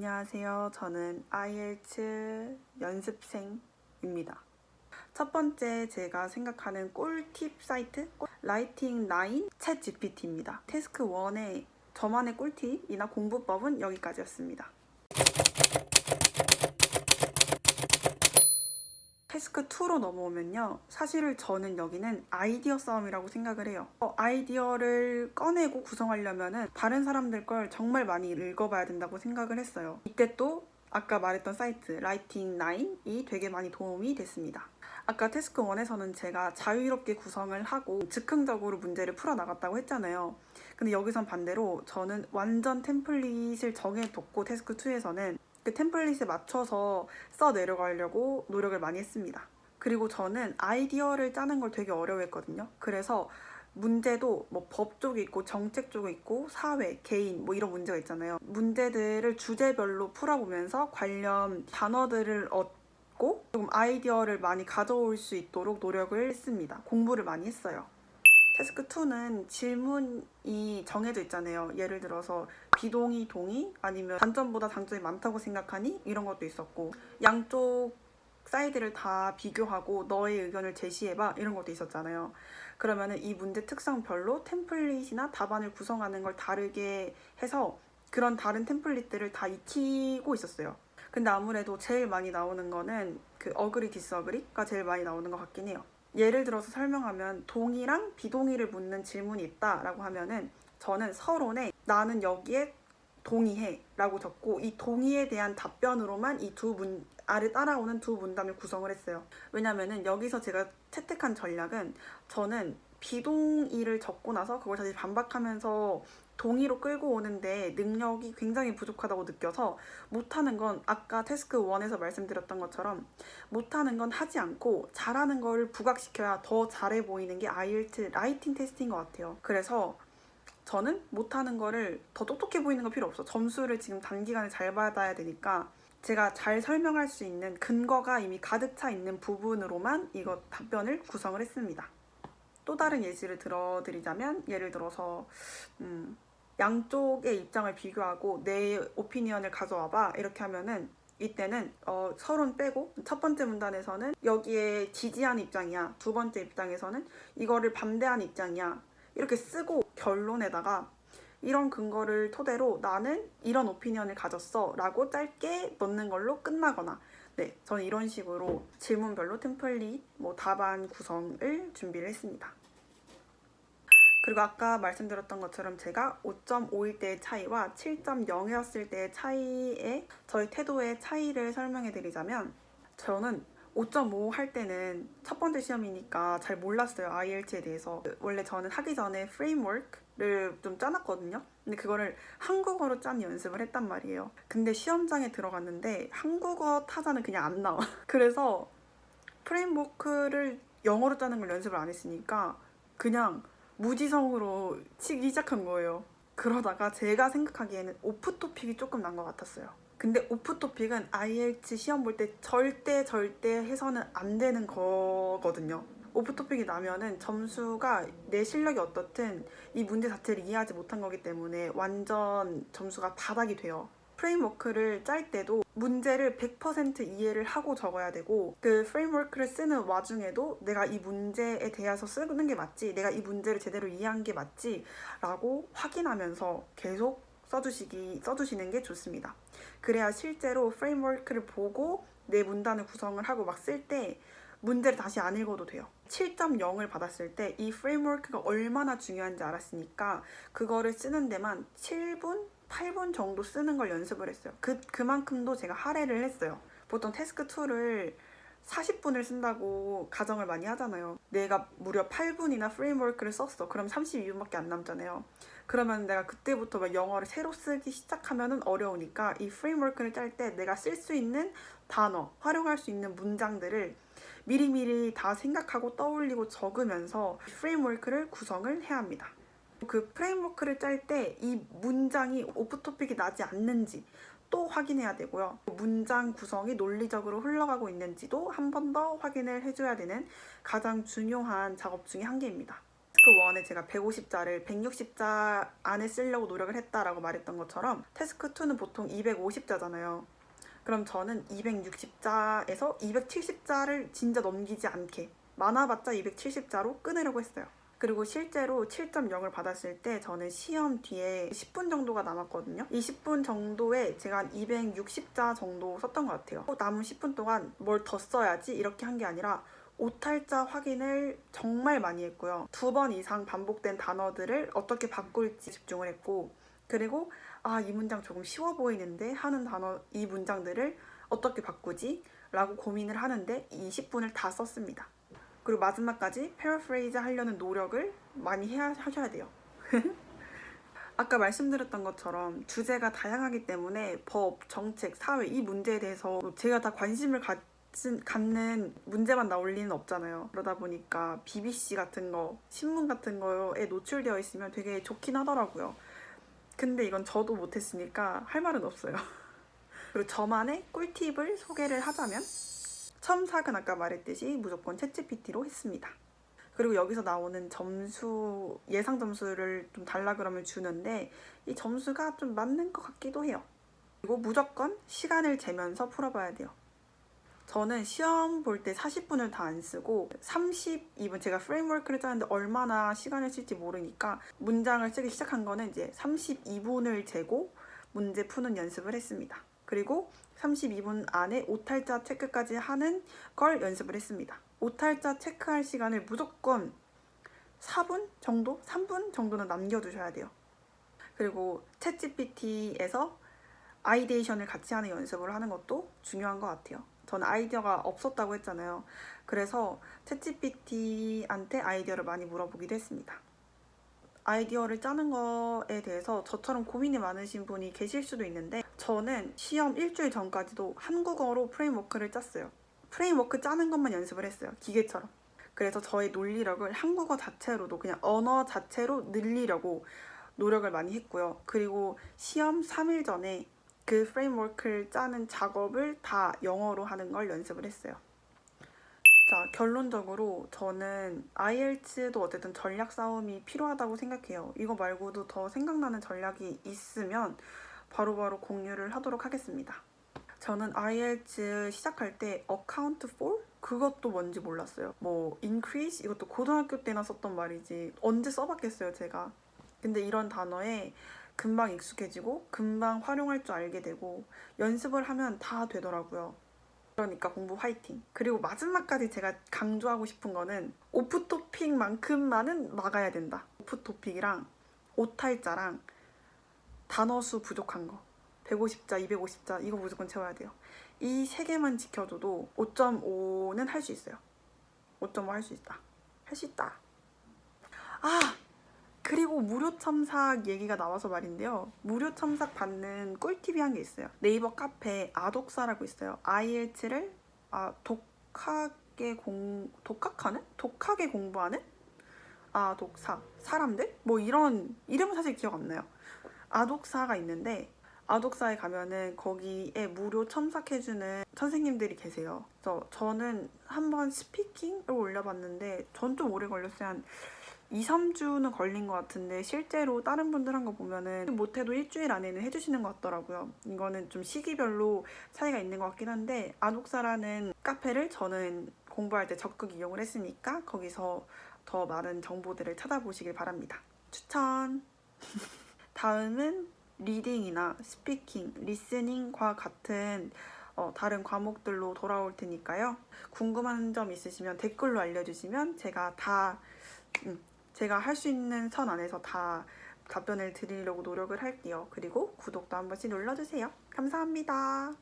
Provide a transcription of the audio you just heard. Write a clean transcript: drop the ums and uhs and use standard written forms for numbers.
안녕하세요. 저는 IELTS 연습생입니다. 첫 번째 제가 생각하는 꿀팁 사이트 라이팅 9 챗 GPT입니다. 태스크 1의 저만의 꿀팁이나 공부법은 여기까지였습니다. 태스크 2로 넘어오면요. 사실 저는 여기는 아이디어 싸움이라고 생각을 해요. 아이디어를 꺼내고 구성하려면 다른 사람들 걸 정말 많이 읽어봐야 된다고 생각을 했어요. 이때 또 아까 말했던 사이트 라이팅 9이 되게 많이 도움이 됐습니다. 아까 태스크 1에서는 제가 자유롭게 구성을 하고 즉흥적으로 문제를 풀어나갔다고 했잖아요. 근데 여기선 반대로 저는 완전 템플릿을 정해뒀고 태스크 2에서는 그 템플릿에 맞춰서 써 내려가려고 노력을 많이 했습니다. 그리고 저는 아이디어를 짜는 걸 되게 어려워했거든요. 그래서 문제도 뭐 법 쪽이 있고 정책 쪽이 있고 사회, 개인 뭐 이런 문제가 있잖아요. 문제들을 주제별로 풀어보면서 관련 단어들을 얻고 조금 아이디어를 많이 가져올 수 있도록 노력을 했습니다. 공부를 많이 했어요. 태스크 2는 질문이 정해져 있잖아요. 예를 들어서 비동의, 동의 아니면 단점보다 장점이 많다고 생각하니? 이런 것도 있었고 양쪽 사이드를 다 비교하고 너의 의견을 제시해봐 이런 것도 있었잖아요. 그러면 이 문제 특성별로 템플릿이나 답안을 구성하는 걸 다르게 해서 그런 다른 템플릿들을 다 익히고 있었어요. 근데 아무래도 제일 많이 나오는 거는 그 어그리 디스어그리가 제일 많이 나오는 것 같긴 해요. 예를 들어서 설명하면 동의랑 비동의를 묻는 질문이 있다라고 하면은 저는 서론에 나는 여기에 동의해 라고 적고 이 동의에 대한 답변으로만 이 아래 따라오는 두 문단을 구성을 했어요. 왜냐면은 여기서 제가 채택한 전략은 저는 비동의를 적고 나서 그걸 다시 반박하면서 동의로 끌고 오는데 능력이 굉장히 부족하다고 느껴서 못하는 건 아까 태스크 1에서 말씀드렸던 것처럼 못하는 건 하지 않고 잘하는 걸 부각시켜야 더 잘해 보이는 게 IELTS 라이팅 테스트인 것 같아요. 그래서 저는 못하는 거를 더 똑똑해 보이는 거 필요 없어. 점수를 지금 단기간에 잘 받아야 되니까 제가 잘 설명할 수 있는 근거가 이미 가득 차 있는 부분으로만 이거 답변을 구성을 했습니다. 또 다른 예시를 들어드리자면 예를 들어서 양쪽의 입장을 비교하고 내 오피니언을 가져와봐 이렇게 하면은 이때는 서론 빼고 첫 번째 문단에서는 여기에 지지하는 입장이야, 두 번째 입장에서는 이거를 반대하는 입장이야 이렇게 쓰고 결론에다가 이런 근거를 토대로 나는 이런 오피니언을 가졌어 라고 짧게 넣는 걸로 끝나거나 네, 저는 이런 식으로 질문별로 템플릿, 뭐 답안 구성을 준비를 했습니다. 그리고 아까 말씀드렸던 것처럼 제가 5.5일 때의 차이와 7.0이었을 때의 차이에 저희 태도의 차이를 설명해 드리자면 저는 5.5 할 때는 첫 번째 시험이니까 잘 몰랐어요. IELTS에 대해서. 원래 저는 하기 전에 프레임워크를 좀 짜놨거든요. 근데 그거를 한국어로 짠 연습을 했단 말이에요. 근데 시험장에 들어갔는데 한국어 타자는 그냥 안 나와. 그래서 프레임워크를 영어로 짜는 걸 연습을 안 했으니까 그냥 무지성으로 치기 시작한 거예요. 그러다가 제가 생각하기에는 오프 토픽이 조금 난 것 같았어요. 근데 오프 토픽은 IELTS 시험 볼 때 절대 해서는 안 되는 거거든요. 오프 토픽이 나면은 점수가 내 실력이 어떻든 이 문제 자체를 이해하지 못한 거기 때문에 완전 점수가 바닥이 돼요. 프레임워크를 짤 때도 문제를 100% 이해를 하고 적어야 되고 그 프레임워크를 쓰는 와중에도 내가 이 문제에 대해서 쓰는 게 맞지? 내가 이 문제를 제대로 이해한 게 맞지? 라고 확인하면서 계속 써주시는 게 좋습니다. 그래야 실제로 프레임워크를 보고 내 문단을 구성을 하고 막 쓸 때 문제를 다시 안 읽어도 돼요. 7.0을 받았을 때 이 프레임워크가 얼마나 중요한지 알았으니까 그거를 쓰는 데만 7분? 8분 정도 쓰는 걸 연습을 했어요. 그만큼도 제가 할애를 했어요. 보통 태스크 2를 40분을 쓴다고 가정을 많이 하잖아요. 내가 무려 8분이나 프레임워크를 썼어. 그럼 32분밖에 안 남잖아요. 그러면 내가 그때부터 막 영어를 새로 쓰기 시작하면 어려우니까 이 프레임워크를 짤 때 내가 쓸 수 있는 단어, 활용할 수 있는 문장들을 미리미리 다 생각하고 떠올리고 적으면서 프레임워크를 구성을 해야 합니다. 그 프레임워크를 짤 때 이 문장이 오프토픽이 나지 않는지 또 확인해야 되고요. 문장 구성이 논리적으로 흘러가고 있는지도 한 번 더 확인을 해줘야 되는 가장 중요한 작업 중에 한 개입니다. 태스크 1에 제가 150자를 160자 안에 쓰려고 노력을 했다라고 말했던 것처럼 태스크 2는 보통 250자잖아요. 그럼 저는 260자에서 270자를 진짜 넘기지 않게 많아봤자 270자로 끊으려고 했어요. 그리고 실제로 7.0을 받았을 때 저는 시험 뒤에 10분 정도가 남았거든요. 이 10분 정도에 제가 한 260자 정도 썼던 것 같아요. 남은 10분 동안 뭘 더 써야지 이렇게 한 게 아니라 오탈자 확인을 정말 많이 했고요. 2번 이상 반복된 단어들을 어떻게 바꿀지 집중을 했고, 그리고 이 문장 조금 쉬워 보이는데 하는 단어, 이 문장들을 어떻게 바꾸지? 라고 고민을 하는데 이 10분을 다 썼습니다. 그리고 마지막까지 패러프레이즈 하려는 노력을 많이 하셔야 돼요. 아까 말씀드렸던 것처럼 주제가 다양하기 때문에 법, 정책, 사회 이 문제에 대해서 제가 다 관심을 갖는 문제만 나올 리는 없잖아요. 그러다 보니까 BBC 같은 거, 신문 같은 거에 노출되어 있으면 되게 좋긴 하더라고요. 근데 이건 저도 못했으니까 할 말은 없어요. 그리고 저만의 꿀팁을 소개를 하자면 첨삭은 아까 말했듯이 무조건 챗GPT로 했습니다. 그리고 여기서 나오는 점수, 예상 점수를 좀 달라 그러면 주는데 이 점수가 좀 맞는 것 같기도 해요. 그리고 무조건 시간을 재면서 풀어봐야 돼요. 저는 시험 볼 때 40분을 다 안 쓰고 32분, 제가 프레임워크를 짜는데 얼마나 시간을 쓸지 모르니까 문장을 쓰기 시작한 거는 이제 32분을 재고 문제 푸는 연습을 했습니다. 그리고 32분 안에 오탈자 체크까지 하는 걸 연습을 했습니다. 오탈자 체크할 시간을 무조건 4분 정도? 3분 정도는 남겨두셔야 돼요. 그리고 챗GPT에서 아이데이션을 같이 하는 연습을 하는 것도 중요한 것 같아요. 저는 아이디어가 없었다고 했잖아요. 그래서 챗GPT한테 아이디어를 많이 물어보기도 했습니다. 아이디어를 짜는 거에 대해서 저처럼 고민이 많으신 분이 계실 수도 있는데 저는 시험 일주일 전까지도 한국어로 프레임워크를 짰어요. 프레임워크 짜는 것만 연습을 했어요. 기계처럼. 그래서 저의 논리력을 한국어 자체로도 그냥 언어 자체로 늘리려고 노력을 많이 했고요. 그리고 시험 3일 전에 그 프레임워크를 짜는 작업을 다 영어로 하는 걸 연습을 했어요. 자, 결론적으로 저는 IELTS도 어쨌든 전략 싸움이 필요하다고 생각해요. 이거 말고도 더 생각나는 전략이 있으면 바로바로 공유를 하도록 하겠습니다. 저는 IELTS 시작할 때 account for? 그것도 뭔지 몰랐어요. 뭐 increase? 이것도 고등학교 때나 썼던 말이지 언제 써봤겠어요, 제가. 근데 이런 단어에 금방 익숙해지고 금방 활용할 줄 알게 되고 연습을 하면 다 되더라고요. 그러니까 공부 화이팅. 그리고 마지막까지 제가 강조하고 싶은 거는 오프토픽만큼만은 막아야 된다. 오프토픽이랑 오탈자랑 단어수 부족한 거 150자, 250자 이거 무조건 채워야 돼요. 이 3개만 지켜줘도 5.5는 할 수 있어요. 5.5 할 수 있다. 할 수 있다. 그리고 무료 첨삭 얘기가 나와서 말인데요. 무료 첨삭 받는 꿀팁이 한 게 있어요. 네이버 카페 아독사라고 있어요. IELTS를 독하게 공부하는? 독사, 사람들? 뭐 이런 이름은 사실 기억 안 나요. 아독사가 있는데 아독사에 가면은 거기에 무료 첨삭해주는 선생님들이 계세요. 그래서 저는 한번 스피킹을 올려봤는데 전 좀 오래 걸렸어요. 한 2, 3주는 걸린 것 같은데 실제로 다른 분들 한 거 보면은 못해도 일주일 안에는 해주시는 것 같더라고요. 이거는 좀 시기별로 차이가 있는 것 같긴 한데 아독사라는 카페를 저는 공부할 때 적극 이용을 했으니까 거기서 더 많은 정보들을 찾아보시길 바랍니다. 추천! 다음은 리딩이나 스피킹, 리스닝과 같은 다른 과목들로 돌아올 테니까요. 궁금한 점 있으시면 댓글로 알려주시면 제가 할 수 있는 선 안에서 다 답변을 드리려고 노력을 할게요. 그리고 구독도 한 번씩 눌러주세요. 감사합니다.